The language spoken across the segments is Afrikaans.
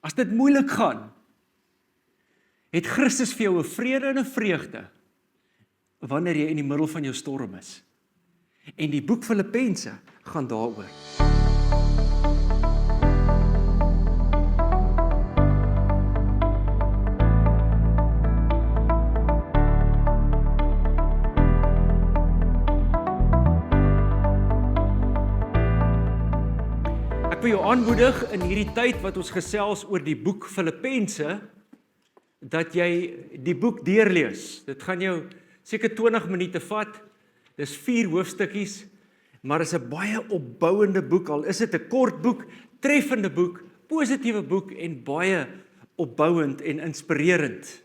As dit moeilik gaan, het Christus vir jou 'n vrede en 'n vreugde, wanneer jy in die middel van jou storm is. En die boek Filippense gaan daaroor. Ek wil jou aanmoedig in hierdie tyd wat ons gesels oor die boek Filippense, dat jy die boek deurlees. Dit gaan jou seker 20 minute vat. Dis 4 hoofstukkies, maar is 'n baie opbouende boek. Al is dit 'n kort boek, treffende boek, positiewe boek en baie opbouend en inspirerend.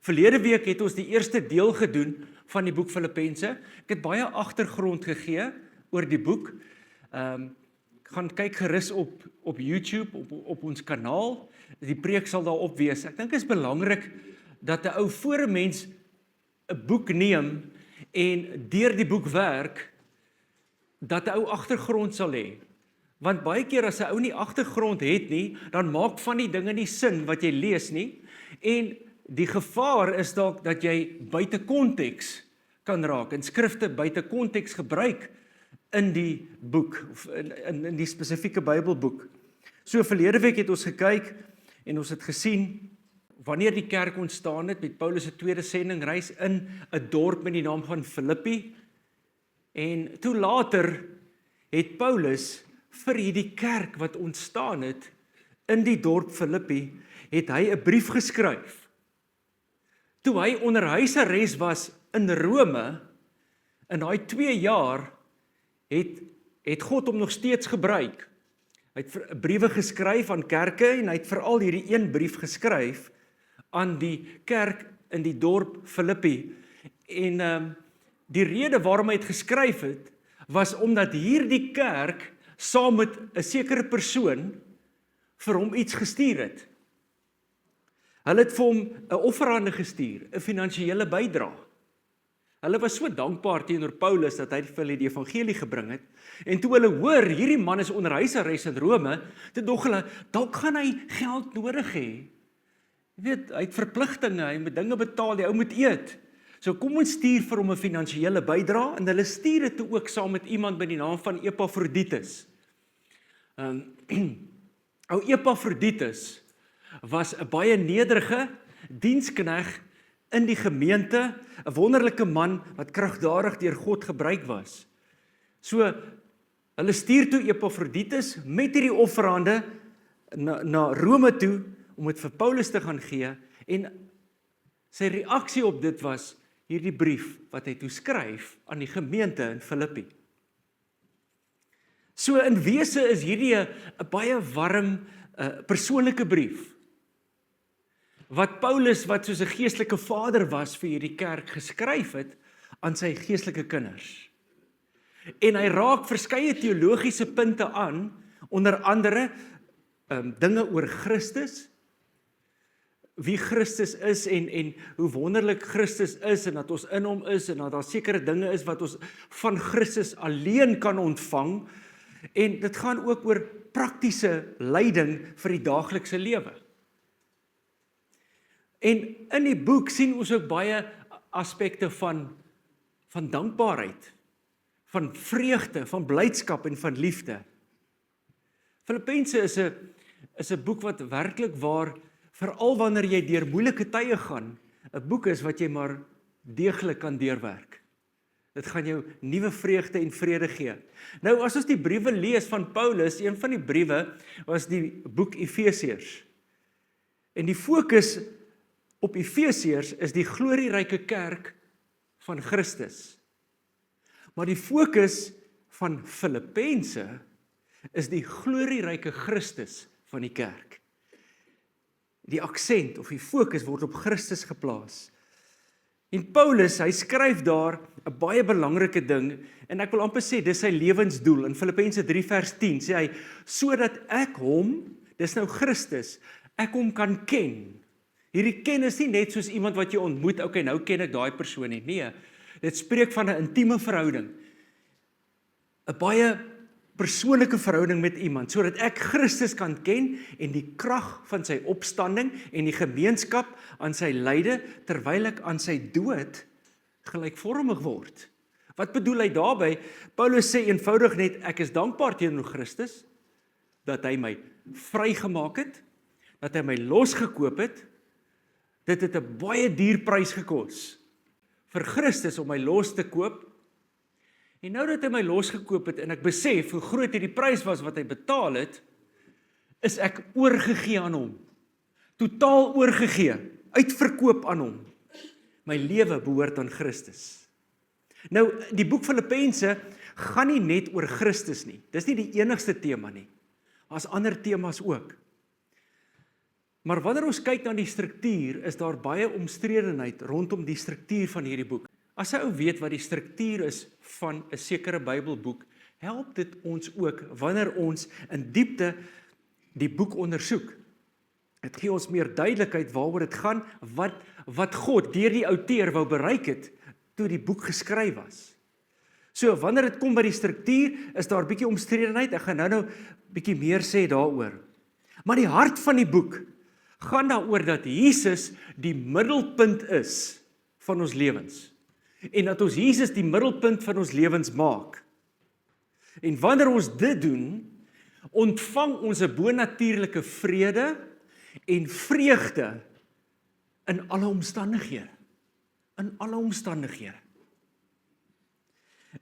Verlede week het ons die eerste deel gedoen van die boek Filippense. Ek het baie agtergrond gegee oor die boek. Gaan kyk gerus op YouTube, op ons kanaal. Die preek sal daarop wees. Ek dink dit is belangrik dat 'n ou voor 'n mens 'n boek neem en deur die boek werk, dat 'n ou agtergrond sal hê. Want baie keer as 'n ou nie agtergrond het nie, dan maak van die dinge nie sin wat jy lees nie. En die gevaar is dalk dat jy buite konteks kan raak en skrifte buite konteks gebruik in die boek, of in die spesifieke Bybelboek. So verlede week het ons gekyk en ons het gesien wanneer die kerk ontstaan het met Paulus se tweede sendingreis in 'n dorp met die naam van Filippi. En toe later het Paulus vir hierdie kerk wat ontstaan het in die dorp Filippi, het hy 'n brief geskryf. Toe hy onder huisarrest was in Rome, in daai 2 jaar, het God hom nog steeds gebruik. Hy het briewe geskryf aan kerke en hy het veral hierdie een brief geskryf aan die kerk in die dorp Filippi. En die rede waarom hy het geskryf het, was omdat hierdie kerk saam met 'n sekere persoon vir hom iets gestuur het. Hulle het vir hom 'n offerande gestuur, 'n finansiële bydrae. Hulle was so dankbaar teenoor Paulus dat hy vir hulle die evangelie gebring het. En toe hulle hoor, hierdie man is onder huisarrest in Rome, toe dog hulle, dalk gaan hy geld nodig hê. Jy weet, hy het verpligtinge, hy moet dinge betaal, die ou moet eet. So kom ons stuur vir hom 'n finansiële bydrae, en hulle stuur dit toe ook saam met iemand by die naam van Epafroditus. Ou Epafroditus was 'n baie nederige dienskneg in die gemeente, 'n wonderlike man wat kragtadig deur God gebruik was. So, hulle stuur toe Epafroditus met hierdie offerande na Rome toe, om dit vir Paulus te gaan gee, en sy reaksie op dit was hierdie brief wat hy toe skryf aan die gemeente in Filippi. So in wese is hierdie 'n baie warm persoonlike brief, wat Paulus, wat soos 'n geestelike vader was vir hierdie kerk, geskryf het aan sy geestelike kinders. En hy raak verskeie teologiese punte aan, onder andere dinge oor Christus, wie Christus is en hoe wonderlik Christus is en dat ons in hom is en dat daar sekere dinge is wat ons van Christus alleen kan ontvang, en dit gaan ook oor praktiese leiding vir die daaglikse lewe. En in die boek sien ons ook baie aspekte van dankbaarheid, van vreugde, van blydskap en van liefde. Filippense is 'n boek wat werklik waar, veral wanneer jy deur moeilike tye gaan, 'n boek is wat jy maar deeglik kan deurwerk. Dit gaan jou nuwe vreugde en vrede gee. Nou, as ons die briewe lees van Paulus, een van die briewe was die boek Efesiërs. En die fokus op Efesiërs is die glorieryke kerk van Christus. Maar die fokus van Filippense is die glorieryke Christus van die kerk. Die aksent of die fokus word op Christus geplaas. En Paulus, hy skryf daar 'n baie belangrike ding, en ek wil amper sê, dis sy lewensdoel. In Filippense 3 vers 10 sê hy, sodat ek hom, dis nou Christus, ek hom kan ken. Hierdie ken is nie net soos iemand wat jy ontmoet, okay, nou ken ek daai persoon nie. Nee, dit spreek van 'n intieme verhouding. 'n baie persoonlike verhouding met iemand, sodat ek Christus kan ken en die krag van sy opstanding en die gemeenskap aan sy lyde, terwyl ek aan sy dood gelykvormig word. Wat bedoel hy daarby? Paulus sê eenvoudig net, ek is dankbaar teenoor Christus, dat hy my vrygemaak het, dat hy my losgekoop het. Dit het 'n baie duur prys gekos vir Christus om my los te koop. En nou dat hy my losgekoop het en ek besef hoe groot hierdie prys was wat hy betaal het, is ek oorgegee aan hom. Totaal oorgegee, uitverkoop aan hom. My lewe behoort aan Christus. Nou, die boek Filippense gaan nie net oor Christus nie. Dis nie die enigste tema nie. Daar's ander temas ook. Maar wanneer ons kyk na die struktuur, is daar baie omstredenheid rondom die struktuur van hierdie boek. As 'n ou weet wat die struktuur is van 'n sekere Bybelboek, help dit ons ook wanneer ons in diepte die boek ondersoek. Dit gee ons meer duidelikheid waaroor dit gaan, wat God deur die outeur wou bereik het toe die boek geskryf was. So, wanneer dit kom by die struktuur, is daar 'n bietjie omstredenheid. Ek gaan nou bietjie meer sê daaroor. Maar die hart van die boek gaan daaroor dat Jesus die middelpunt is van ons lewens. En dat ons Jesus die middelpunt van ons lewens maak. En wanneer ons dit doen, ontvang ons 'n bonatuurlike vrede en vreugde in alle omstandighede. In alle omstandighede.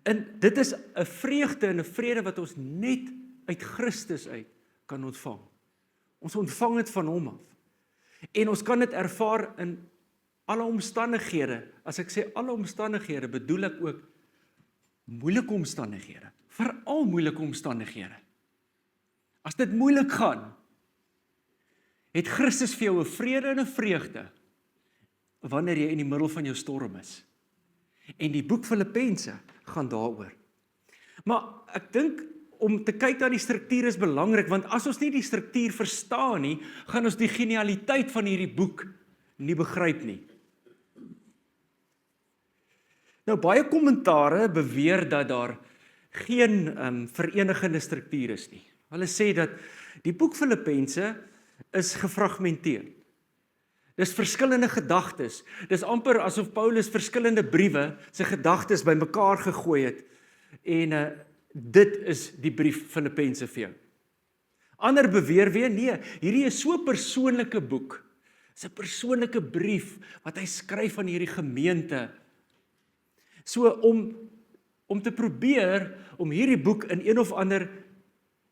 En dit is 'n vreugde en 'n vrede wat ons net uit Christus uit kan ontvang. Ons ontvang dit van hom af. En ons kan dit ervaar in alle omstandighede. As ek sê alle omstandighede, bedoel ek ook moeilike omstandighede. Veral moeilike omstandighede. As dit moeilik gaan, het Christus vir jou 'n vrede en 'n vreugde wanneer jy in die middel van jou storm is. En die boek Filippense gaan daaroor. Maar ek dink om te kyk na die struktuur is belangrik, want as ons nie die struktuur verstaan nie, gaan ons die genialiteit van hierdie boek nie begryp nie. Nou, baie kommentare beweer dat daar geen verenigende struktuur is nie. Hulle sê dat die boek Filippense is gefragmenteer. Dis verskillende gedagtes. Dis amper asof Paulus verskillende briewe sy gedagtes bymekaar gegooi het. En dit is die brief Filippense vir jou. Ander beweer weer, nee, hierdie is so 'n persoonlike boek. Dis 'n persoonlike brief wat hy skryf aan hierdie gemeente. So om te probeer om hierdie boek in een of ander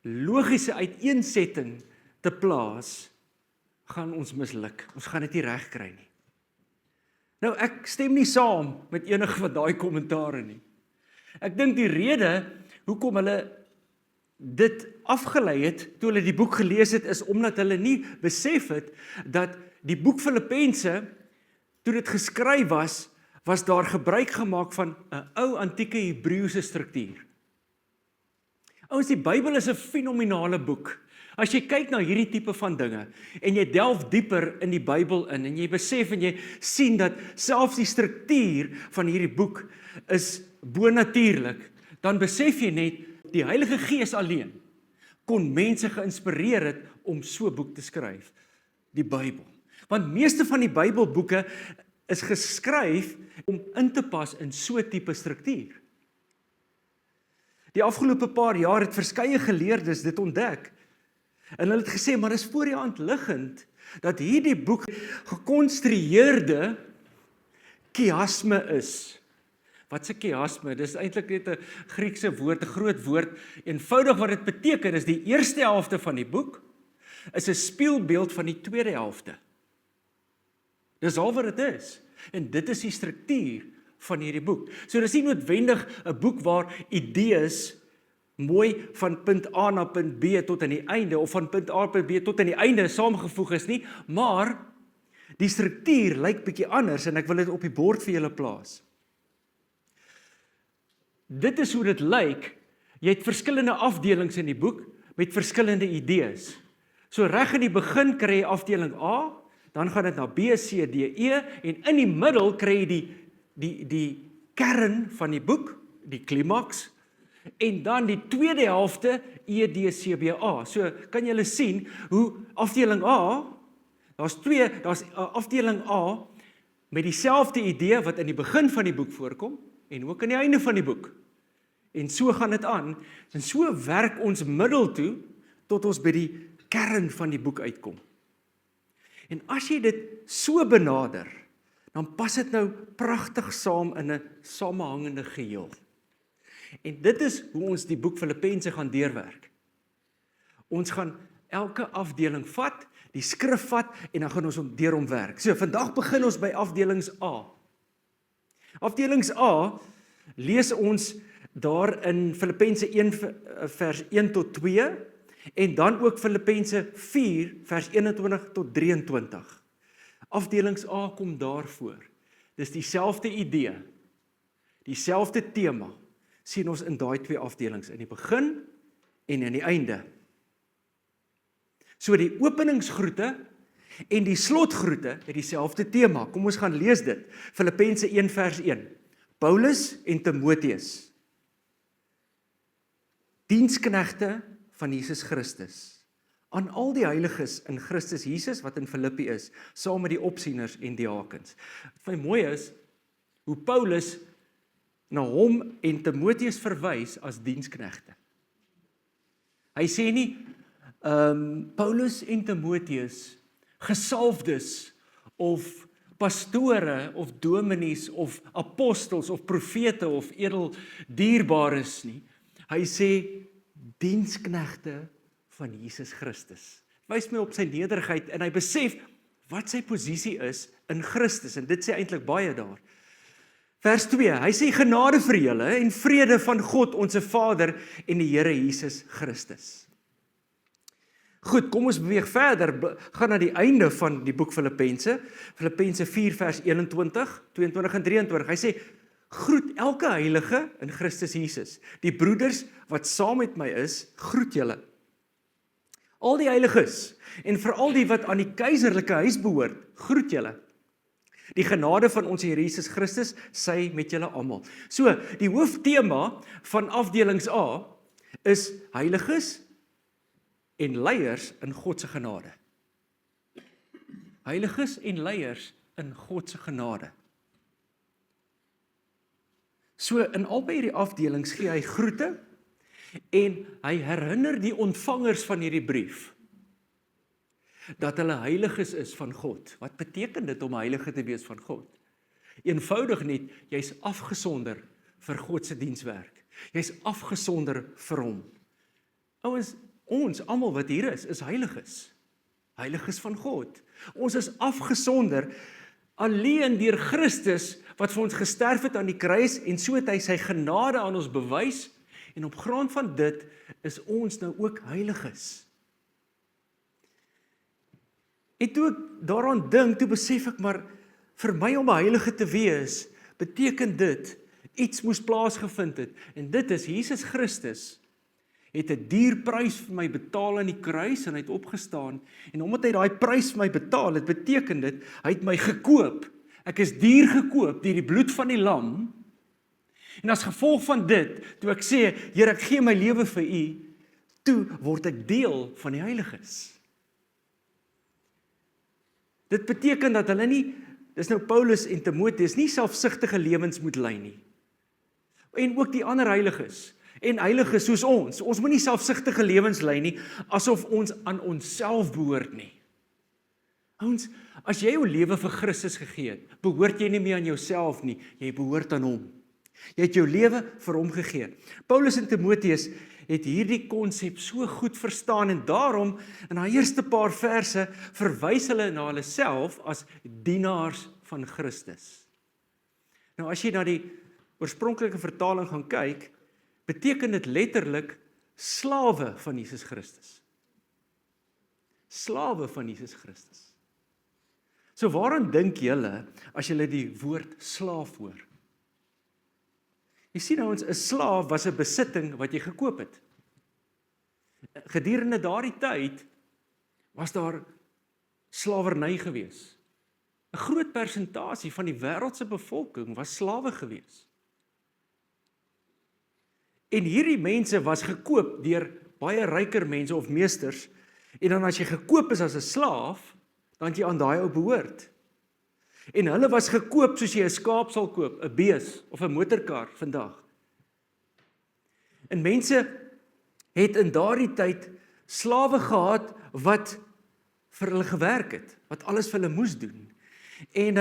logiese uiteensetting te plaas, gaan ons misluk. Ons gaan dit nie reg kry nie. Nou, ek stem nie saam met enige van daai kommentare nie. Ek dink die rede hoekom hulle dit afgelei het toe hulle die boek gelees het, is omdat hulle nie besef het dat die boek Filippense, toe dit geskryf was daar gebruik gemaak van 'n ou antieke Hebreëse struktuur. Ouens, die Bybel is 'n fenominale boek. As jy kyk na hierdie tipe van dinge en jy delf dieper in die Bybel in en jy besef en jy sien dat selfs die struktuur van hierdie boek is bonatuurlik, dan besef jy net die Heilige Gees alleen kon mense geïnspireer het om so 'n boek te skryf, die Bybel. Want meeste van die Bybelboeke is geskryf om in te pas in so 'n tipe struktuur. Die afgelope paar jaar het verskeie geleerdes dit ontdek. En hulle het gesê, maar dis voor die hand liggend dat hierdie boek gekonstrueerde chiasme is. Wat is 'n chiasme? Dis eintlik net 'n Griekse woord, 'n groot woord. Eenvoudig wat dit beteken is die eerste helfte van die boek is 'n spieelbeeld van die tweede helfte. Dis al wat dit is. En dit is die struktuur van hierdie boek. So dis nie noodwendig 'n boek waar idees mooi van punt A na punt B tot aan die einde, of van punt A punt B tot aan die einde saamgevoeg is nie, maar die struktuur lyk bietjie anders en ek wil dit op die bord vir julle plaas. Dit is hoe dit lyk. Jy het verskillende afdelings in die boek met verskillende idees. So reg in die begin kry jy afdeling A, dan gaan dit na B, C, D, E, en in die middel kry jy die kern van die boek, die klimaks, en dan die tweede helfte EDCBA. So kan julle sien hoe afdeling A, daar's afdeling A met dieselfde idee wat in die begin van die boek voorkom en ook aan die einde van die boek. En so gaan dit aan, en so werk ons middel toe tot ons by die kern van die boek uitkom. En as jy dit so benader, dan pas dit nou pragtig saam in 'n samehangende geheel. En dit is hoe ons die boek Filippense gaan deurwerk. Ons gaan elke afdeling vat, die skrif vat, en dan gaan ons deur hom werk. So, vandag begin ons by afdelings A. Afdelings A lees ons daar in Filippense 1 vers 1 tot 2, en dan ook Filippense 4 vers 21 tot 23. Afdelings A kom daarvoor. Dis dieselfde idee, dieselfde tema, sien ons in daai twee afdelings, in die begin en in die einde. So die openingsgroete en die slotgroete het dieselfde tema. Kom ons gaan lees dit. Filippense 1 vers 1. Paulus en Timoteus, diensknegte van Jesus Christus, aan al die heiliges in Christus Jesus wat in Filippi is, saam met die opsieners en diakens. Wat my mooi is, hoe Paulus na hom en Timoteus verwys as diensknegte. Hy sê nie, Paulus en Timoteus, gesalfdes, of pastore, of dominees, of apostels, of profete, of edel dierbares nie. Hy sê, diensknegte van Jesus Christus. Wys my op sy nederigheid, en hy besef wat sy posisie is in Christus, en dit sê eintlik baie daar. Vers 2, hy sê genade vir julle en vrede van God, ons Vader en die Here Jesus Christus. Goed, kom ons beweeg verder, gaan na die einde van die boek Filippense, Filippense 4 vers 21, 22 en 23. Hy sê, groet elke heilige in Christus Jesus. Die broeders wat saam met my is, groet julle. Al die heiliges, en veral die wat aan die keizerlike huis behoort, groet julle. Die genade van ons Here Jesus Christus, sy met julle almal. So, die hooftema van afdelings A, is heiliges en leiers in God se genade. Heiliges en leiers in God se genade. So, in albei hierdie afdelings gee hy groete, en hy herinner die ontvangers van hierdie brief, dat hulle heiliges is van God. Wat beteken dit om heilige te wees van God? Eenvoudig net, jy's afgesonder vir God se dienswerk. Jy's afgesonder vir hom. Ouens, ons almal wat hier is heiliges. Heiliges van God. Ons is afgesonder alleen deur Christus wat vir ons gesterf het aan die kruis, en so het hy sy genade aan ons bewys, en op grond van dit is ons nou ook heiliges. En toe ek daaraan dink, toe besef ek, maar vir my om 'n heilige te wees, beteken dit, iets moes plaasgevind het, en dit is, Jesus Christus het 'n dierprys vir my betaal aan die kruis, en hy het opgestaan, en omdat hy daai prys vir my betaal het, beteken dit, hy het my gekoop, ek is duur gekoop deur die bloed van die lam, en as gevolg van dit, toe ek sê, Here, ek gee my lewe vir u, toe word ek deel van die heiliges. Dit beteken dat hulle nie, dis nou Paulus en Timoteus, nie selfsugtige lewens moet lei nie. En ook die ander heiliges, en heiliges soos ons moet nie selfsugtige lewens lei nie, asof ons aan onsself behoort nie. Ons, as jy jou lewe vir Christus gegee het, behoort jy nie meer aan jouself nie, jy behoort aan hom. Jy het jou lewe vir hom gegee. Paulus en Timoteus het hierdie konsep so goed verstaan, en daarom, in die eerste paar verse, verwys hulle na hulle self as dienaars van Christus. Nou, as jy na die oorspronklike vertaling gaan kyk, beteken dit letterlik slawe van Jesus Christus. Slawe van Jesus Christus. So waaraan dink julle as julle die woord slaaf hoor? Jy sien nou, 'n slaaf was 'n besitting wat jy gekoop het. Gedurende daardie tyd was daar slawerny gewees. 'n Groot persentasie van die wêreldse bevolking was slawe gewees. En hierdie mense was gekoop deur baie ryker mense of meesters, en dan as jy gekoop is as 'n slaaf, dan het jy aan daai ou behoort. En hulle was gekoop soos jy 'n skaap sal koop, 'n bees of 'n motorkar vandag. En mense het in daardie tyd slawe gehad wat vir hulle gewerk het, wat alles vir hulle moes doen. En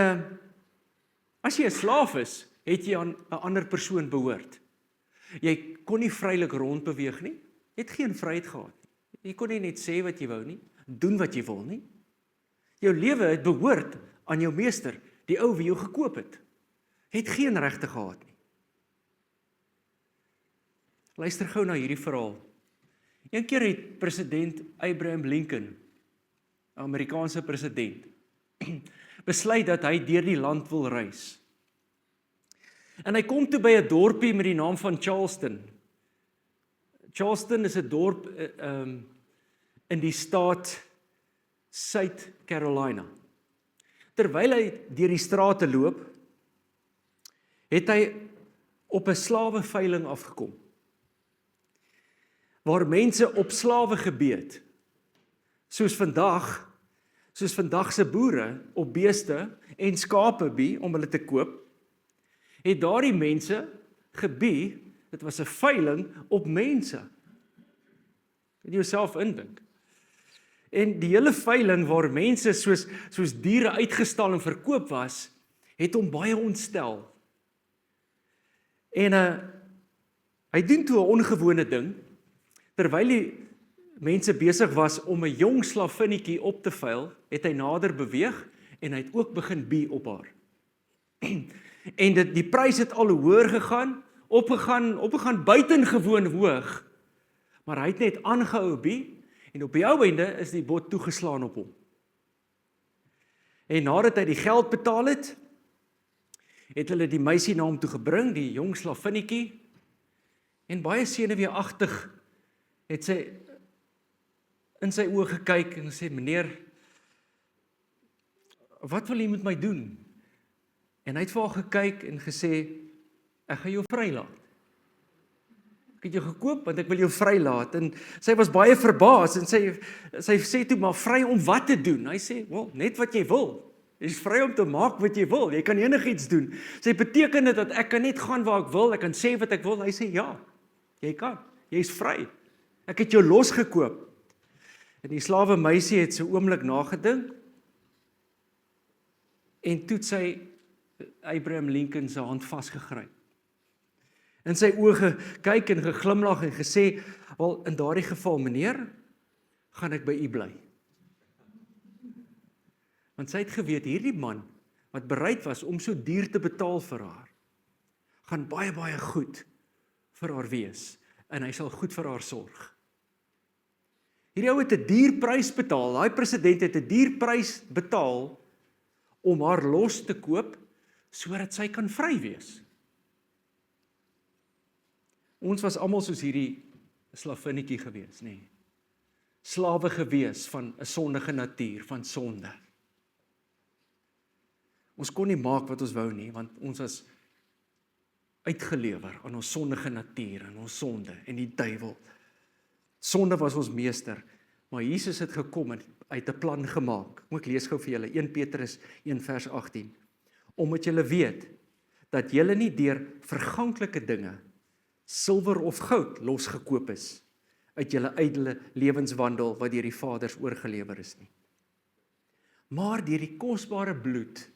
as jy 'n slaaf is, het jy aan 'n ander persoon behoort. Jy kon nie vrylik rondbeweeg nie. Jy het geen vryheid gehad. Jy kon nie net sê wat jy wou nie, doen wat jy wil nie. Jou lewe het behoort aan jou meester, die ou wie jou gekoop het. Het geen regte gehad nie. Luister gou na hierdie verhaal. Een keer het president Abraham Lincoln, Amerikaanse president, besluit dat hy deur die land wil reis. En hy kom toe by 'n dorpie met die naam van Charleston. Charleston is 'n dorp in die staat South Carolina. Terwyl hy deur die strate loop, het hy op 'n slaweveiling afgekom, waar mense op slawe gebeet, soos vandag se boere op beeste en skape om hulle te koop, het daardie mense gebie. Dit was 'n veiling op mense. Kan jy jouself indink? En die hele veiling waar mense soos diere uitgestal en verkoop was, het hom baie ontstel. En hy doen toe 'n ongewone ding, terwyl die mense besig was om 'n jong slavinnetjie op te veil, het hy nader beweeg en hy het ook begin bie op haar. En die prys het al hoër gegaan, opgegaan buitengewoon hoog, maar hy het net aangehou bie, en op die ou einde is die bod toegeslaan op hom. En nadat hy die geld betaal het, het hulle die meisie na hom toe gebring, die jong slavinnetjie, en baie senuweeagtig het sy in sy oë gekyk en gesê, meneer, wat wil jy met my doen? En hy het vir haar gekyk en gesê, ek gaan jou vrylaat. Ek het jou gekoop, want ek wil jou vrylaat. En sy was baie verbaas, en sy sê toe, maar vry om wat te doen? Hy sê, wel, net wat jy wil. Jy is vry om te maak wat jy wil, jy kan enigiets doen. Sy beteken dit dat ek kan net gaan waar ek wil, ek kan sê wat ek wil. Hy sê, ja, jy kan, jy is vry. Ek het jou losgekoop. En die slawe meisie het so oomblik nagedink, en toe het sy Abraham Lincoln se hand vasgegryp. In sy oë gekyk en geglimlag en gesê, wel, in daardie geval, meneer, gaan ek by u bly. Want sy het geweet, hierdie man, wat bereid was om so duur te betaal vir haar, gaan baie, baie goed vir haar wees, en hy sal goed vir haar sorg. Hierdie ou het 'n duur prys betaal, daai president het 'n duur prys betaal, om haar los te koop, sodat sy kan vry wees. Ons was almal soos hierdie slavinnetjie gewees, nê. Slawe gewees van 'n sondige natuur, van sonde. Ons kon nie maak wat ons wou nie, want ons was uitgelewer aan ons sondige natuur, aan ons sonde en die duiwel. Sonde was ons meester, maar Jesus het gekom en hy het 'n plan gemaak. Ek lees gou vir julle 1 Petrus 1 vers 18. Omdat julle weet dat julle nie deur verganklike dinge, silwer of goud losgekoop is uit julle ydelle lewenswandel wat deur die Vaders oorgelewer is nie, maar deur die kosbare bloed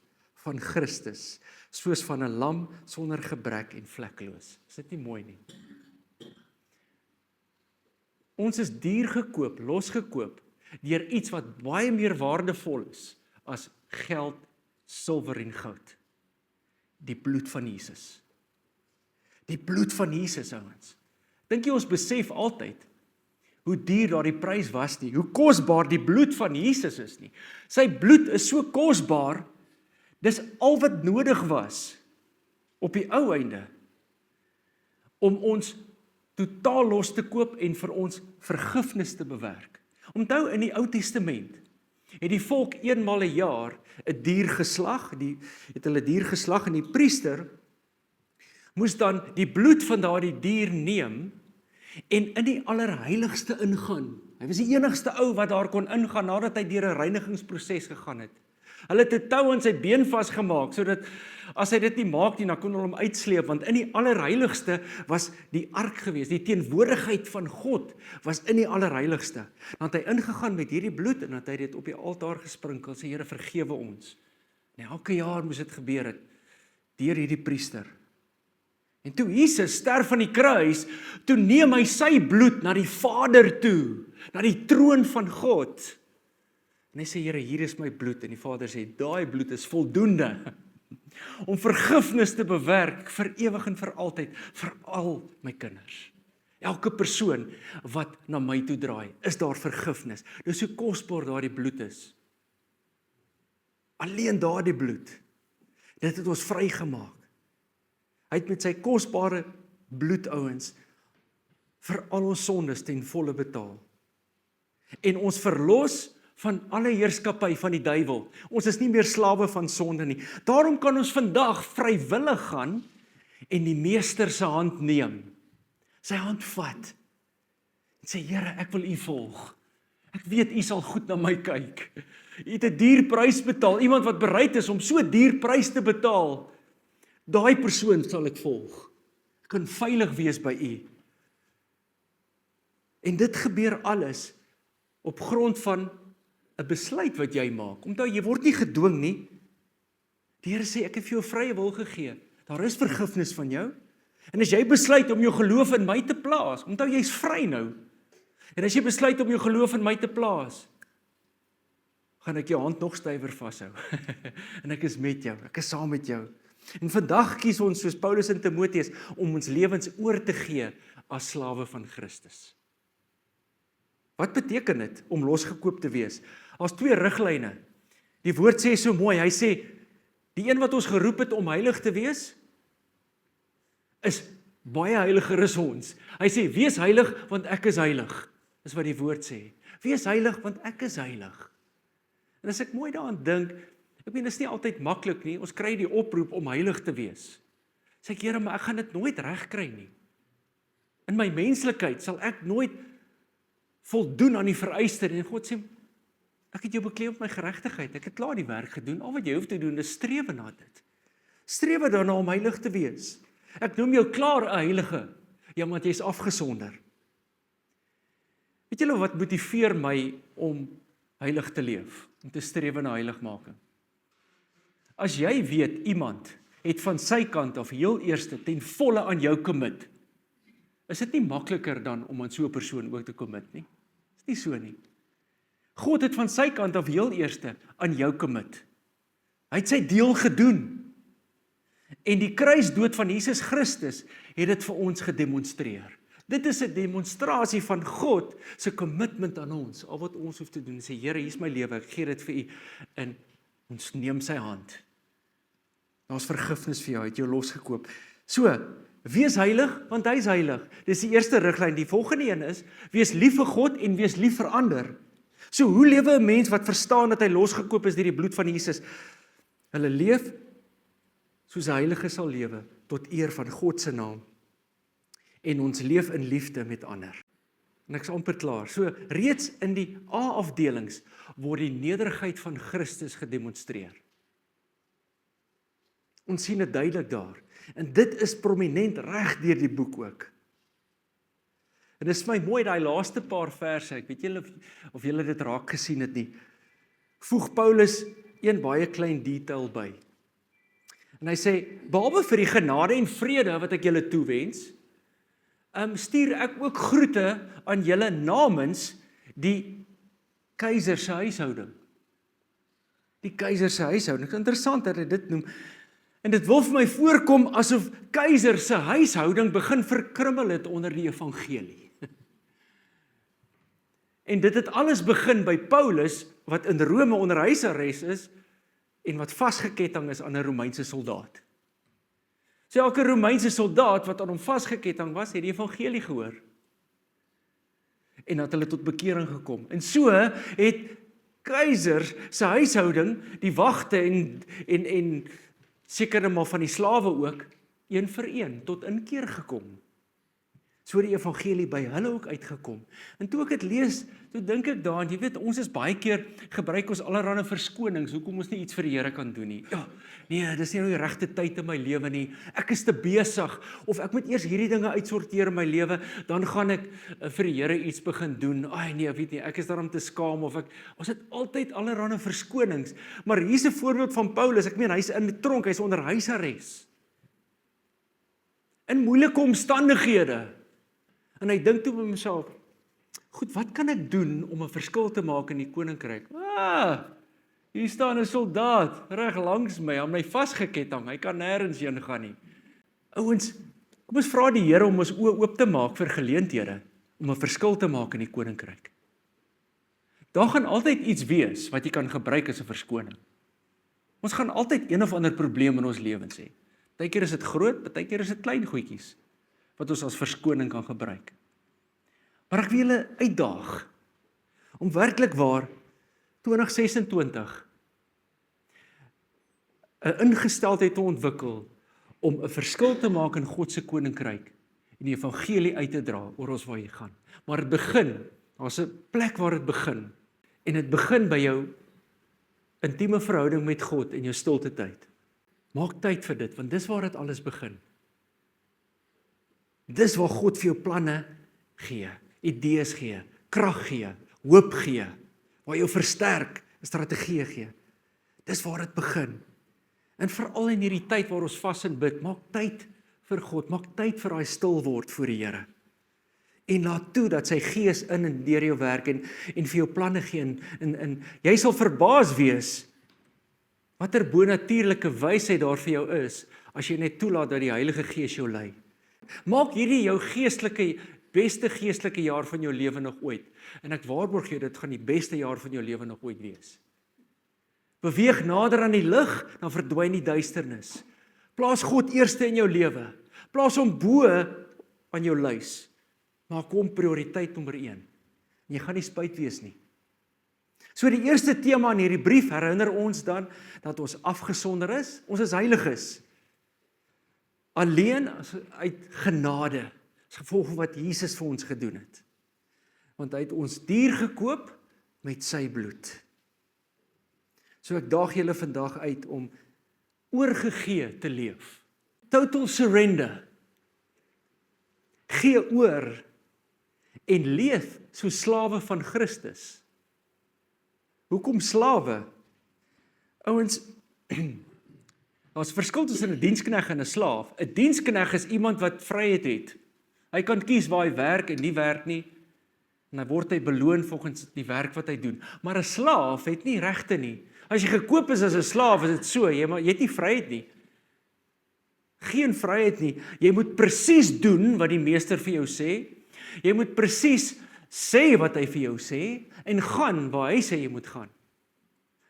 van Christus, soos van 'n lam sonder gebrek en vlekkeloos. Is dit nie mooi nie? Ons is duur gekoop, losgekoop, deur iets wat baie meer waardevol is as geld, silwer en goud. Die bloed van Jesus. Die bloed van Jesus, ouens. Dink jy ons besef altyd hoe duur daardie prys was nie, hoe kosbaar die bloed van Jesus is nie. Sy bloed is so kosbaar, dis al wat nodig was op die ou einde om ons totaal los te koop en vir ons vergifnis te bewerk. Onthou in die Ou Testament het die volk eenmal 'n jaar 'n dier geslag, het hulle dier geslag en die priester moes dan die bloed van daardie dier neem en in die allerheiligste ingaan. Hy was die enigste ou wat daar kon ingaan nadat hy deur 'n reinigingsproses gegaan het. Hulle het 'n tou aan sy been vasgemaak, sodat as hy dit nie maak nie, dan kon hulle hom uitsleep, want in die allerheiligste was die ark gewees, die teenwoordigheid van God was in die allerheiligste. Dan het hy ingegaan met hierdie bloed, en dan het hy dit op die altaar gesprinkel, sê Here vergewe ons. En elke jaar moes dit gebeur het, deur hierdie priester. En toe Jesus sterf aan die kruis, toe neem hy sy bloed na die Vader toe, na die troon van God. En hy sê, Here, hier is my bloed. En die Vader sê, daai bloed is voldoende om vergifnis te bewerk vir ewig en vir altyd, vir al my kinders. Elke persoon wat na my toe draai, is daar vergifnis. Dis hoe kosbaar daardie bloed is. Alleen daardie bloed, dit het ons vrygemaak. Hy het met sy kosbare bloed, ouens, vir al ons sondes ten volle betaal. En ons verlos van alle heerskappy van die duiwel. Ons is nie meer slawe van sonde nie. Daarom kan ons vandag vrywillig gaan en die meester se hand neem. Sy hand vat. En sê, Here, ek wil U volg. Ek weet U sal goed na my kyk. U het 'n duur prys betaal. Iemand wat bereid is om so duur prys te betaal. Daai persoon sal ek volg. Ek kan veilig wees by U. En dit gebeur alles op grond van 'n besluit wat jy maak. Onthou, jy word nie gedwing nie. Die Here sê, ek het vir jou vrye wil gegee. Daar is vergifnis van jou. En as jy besluit om jou geloof in my te plaas, onthou, jy's vry nou. En as jy besluit om jou geloof in my te plaas, gaan ek jou hand nog stywer vashou. En ek is met jou, ek is saam met jou. En vandag kies ons, soos Paulus in Timoteus, om ons lewens oor te gee as slawe van Christus. Wat beteken dit om losgekoop te wees? Daar's 2 riglyne. Die woord sê so mooi, hy sê, die een wat ons geroep het om heilig te wees, is baie heiliger as ons. Hy sê, wees heilig, want ek is heilig. Dis wat die woord sê. Wees heilig, want ek is heilig. En as ek mooi daaraan dink, ek meen, dit is nie altyd maklik nie, ons kry die oproep om heilig te wees. Sê ek, Here, maar ek gaan dit nooit reg kry nie. In my menslikheid sal ek nooit voldoen aan die vereiste, en God sê, ek het jou bekleed op my geregtigheid, ek het klaar die werk gedoen, al wat jy hoef te doen is strewe na dit. Strewe daarna om heilig te wees. Ek noem jou klaar 'n heilige, ja, want jy is afgesonder. Weet julle wat motiveer my om heilig te leef, om te strewe na heiligmaking? As jy weet, iemand het van sy kant af heel eerste ten volle aan jou commit, is dit nie makliker dan om aan so 'n persoon ook te commit nie? Is nie so nie. God het van sy kant af heel eerste aan jou commit. Hy het sy deel gedoen. En die kruisdood van Jesus Christus het dit vir ons gedemonstreer. Dit is 'n demonstrasie van God se commitment aan ons. Al wat ons hoef te doen, sê, Here, hier is my lewe, ek gee dit vir U, en ons neem sy hand. Daar's vergifnis vir jou, hy het jou losgekoop. So, wees heilig, want hy is heilig. Dis die eerste riglyn. Die volgende een is, wees lief vir God en wees lief vir ander. So, hoe lewe 'n mens wat verstaan dat hy losgekoop is deur die bloed van Jesus? Hulle leef soos 'n heilige sal lewe, tot eer van God se naam. En ons leef in liefde met ander. En ek is amper klaar. So, reeds in die A-afdelings word die nederigheid van Christus gedemonstreer. Ons sien dit duidelik daar. En dit is prominent reg deur die boek ook. En dit is my mooi, daai laaste paar verse, ek weet julle of julle dit raak gesien het nie, voeg Paulus een baie klein detail by. En hy sê, behalwe vir die genade en vrede wat ek julle toewens, stuur ek ook groete aan julle namens die keiser se huishouding. Die keiser se huishouding. Dit is interessant dat hy dit noem. En dit wil vir my voorkom asof keiser se huishouding begin verkrummel het onder die evangelie. En dit het alles begin by Paulus, wat in Rome onder huisarrest is, en wat vasgeketting is aan 'n Romeinse soldaat. So elke Romeinse soldaat wat aan hom vasgeketting was, het die evangelie gehoor. En dat hulle tot bekering gekom. En so het keiser se huishouding, die wagte en sekere maar van die slawe ook, een vir een tot inkeer gekom. So die evangelie by hulle ook uitgekom. En toe ek dit lees, toe dink ek daaraan, jy weet, ons is baie keer, gebruik ons allerlei verskonings, hoekom ons nie iets vir die Here kan doen nie. Ja, nee, dis nie nou die regte tyd in my lewe nie, ek is te besig, of ek moet eers hierdie dinge uitsorteer in my lewe, dan gaan ek vir die Here iets begin doen. Ai nee, weet nie, ek is daarom te skaam, of ons het altyd allerlei verskonings, maar hier is 'n voorbeeld van Paulus, ek meen, hy's in die tronk, hy's onder huisarrest, in moeilike omstandighede, en hy dink toe by homself, goed, wat kan ek doen om 'n verskil te maak in die koninkryk? Hier staan 'n soldaat reg langs my, aan my vasgeketting, hy kan nêrens heen gaan nie. Ouens, kom ons vra die Here om ons oë oop te maak vir geleenthede, om 'n verskil te maak in die koninkryk. Daar gaan altyd iets wees wat jy kan gebruik as 'n verskoning. Ons gaan altyd een of ander probleem in ons lewens hê. Partykeer is dit groot, partykeer is dit klein goedjies, wat ons as verskoning kan gebruik. Maar ek wil julle uitdaag, om werklik waar 2026 'n ingesteldheid te ontwikkel, om 'n verskil te maak in God se koninkryk, en die evangelie uit te dra, oor ons waar jy gaan. Maar dit begin, daar's 'n plek waar dit begin, en dit begin by jou intieme verhouding met God, en jou stilte tyd. Maak tyd vir dit, want dis waar dit alles begin. Dis waar God vir jou planne gee, idees gee, krag gee, hoop gee, waar jou versterk, strategieë gee. Dis waar dit begin. En veral in hierdie tyd waar ons vas en bid, maak tyd vir God, maak tyd vir daai stil word voor die Here. En laat toe dat sy Gees in en deur jou werk, en vir jou planne gee, en jy sal verbaas wees, watter bonatuurlike wysheid daar vir jou is, as jy net toelaat dat die Heilige Gees jou lei. Maak hierdie jou beste geestelike jaar van jou lewe nog ooit. En ek waarborg jou, dit gaan die beste jaar van jou lewe nog ooit wees. Beweeg nader aan die lig, dan verdwyn die duisternis. Plaas God eerste in jou lewe. Plaas hom bo aan jou lys. Maak hom prioriteit nommer 1. En jy gaan nie spyt wees nie. So die eerste tema in hierdie brief herinner ons dan, dat ons afgesonder is, ons is heiliges. Alleen uit genade, as gevolg van wat Jesus vir ons gedoen het. Want hy het ons duur gekoop met sy bloed. So ek daag julle vandag uit om oorgegee te leef. Total surrender. Gee oor en leef so slawe van Christus. Hoekom slawe? Ouens, daar's 'n verskil tussen 'n dienskneg en 'n slaaf. 'n Dienskneg is iemand wat vryheid het. Hy kan kies waar hy werk en nie werk nie, en dan word hy beloon volgens die werk wat hy doen. Maar 'n slaaf het nie regte nie. As jy gekoop is as 'n slaaf, is dit so, jy het nie vryheid nie. Geen vryheid nie. Jy moet presies doen wat die meester vir jou sê. Jy moet presies sê wat hy vir jou sê, en gaan waar hy sê jy moet gaan.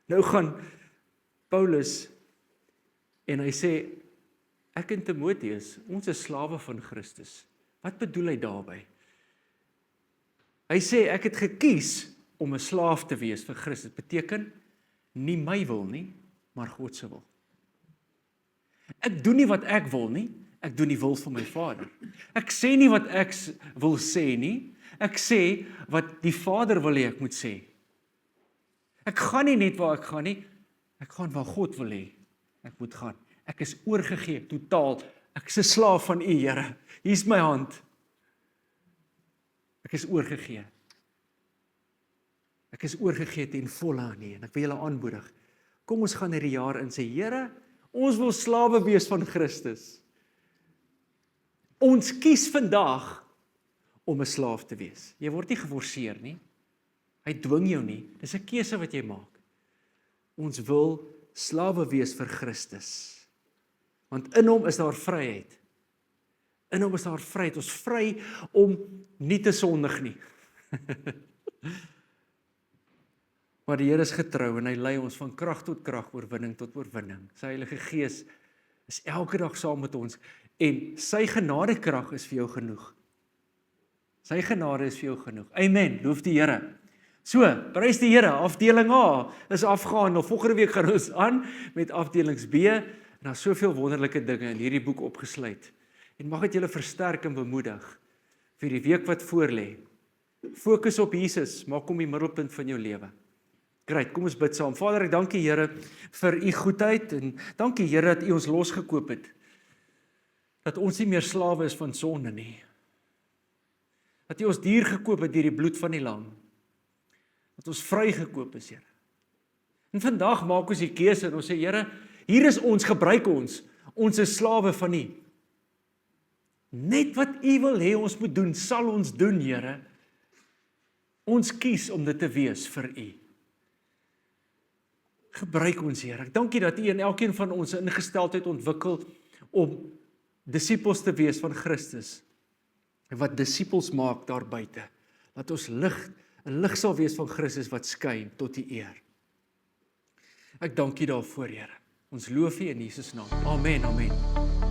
Nou gaan Paulus, en hy sê, ek en Timoteus, ons is slawe van Christus. Wat bedoel hy daarby? Hy sê, ek het gekies om 'n slaaf te wees vir Christus. Beteken, nie my wil nie, maar God se wil. Ek doen nie wat ek wil nie, ek doen die wil van my Vader. Ek sê nie wat ek wil sê nie, ek sê wat die Vader wil hê ek moet sê. Ek gaan nie net waar ek gaan nie, ek gaan waar God wil hê ek moet gaan. Ek is oorgegee, totaal. Ek is 'n slaaf van U, Here. Hier's my hand. Ek is oorgegee. Ek is oorgegee ten volle aan U, en ek wil julle aanmoedig. Kom ons gaan hierdie jaar in sê, Here, ons wil slawe wees van Christus. Ons kies vandag om 'n slaaf te wees. Jy word nie geforseer nie. Hy dwing jou nie. Dis 'n keuse wat jy maak. Ons wil slawe wees vir Christus. Want in hom is daar vryheid. In hom is daar vryheid. Ons vry om nie te sondig nie. Maar die Here is getrou en hy lei ons van krag tot krag, oorwinning tot oorwinning. Sy Heilige Gees is elke dag saam met ons en sy genadekrag is vir jou genoeg. Sy genade is vir jou genoeg. Amen. Loof die Here. So, prys die Here. Afdeling A is afgehandel. Volgende week gaan ons aan met afdelings B. En daar's soveel wonderlike dinge in hierdie boek opgesluit. En mag dit julle versterk en bemoedig vir die week wat voorlê. Fokus op Jesus, maak hom die middelpunt van jou lewe. Great, kom ons bid saam. Vader, ek dank U, Here, vir U goedheid en dankie, Here, dat U ons losgekoop het. Dat ons nie meer slawe is van sonde nie. Dat U ons duur gekoop het deur die bloed van die lam. Dat ons vrygekoop is, Here. En vandag maak ons die keuse en ons sê, Here, hier is ons, gebruik ons. Ons is slawe van U. Net wat U wil hê ons moet doen, sal ons doen, Here. Ons kies om dit te wees vir U. Gebruik ons, Here. Ek dank U dat U in elkeen van ons 'n ingesteldheid ontwikkel om disippels te wees van Christus. En wat disippels maak daar buite. Dat ons 'n lig sal wees van Christus wat skyn tot U eer. Ek dank U daarvoor, Here. Ons loof U in Jesus naam. Amen, amen.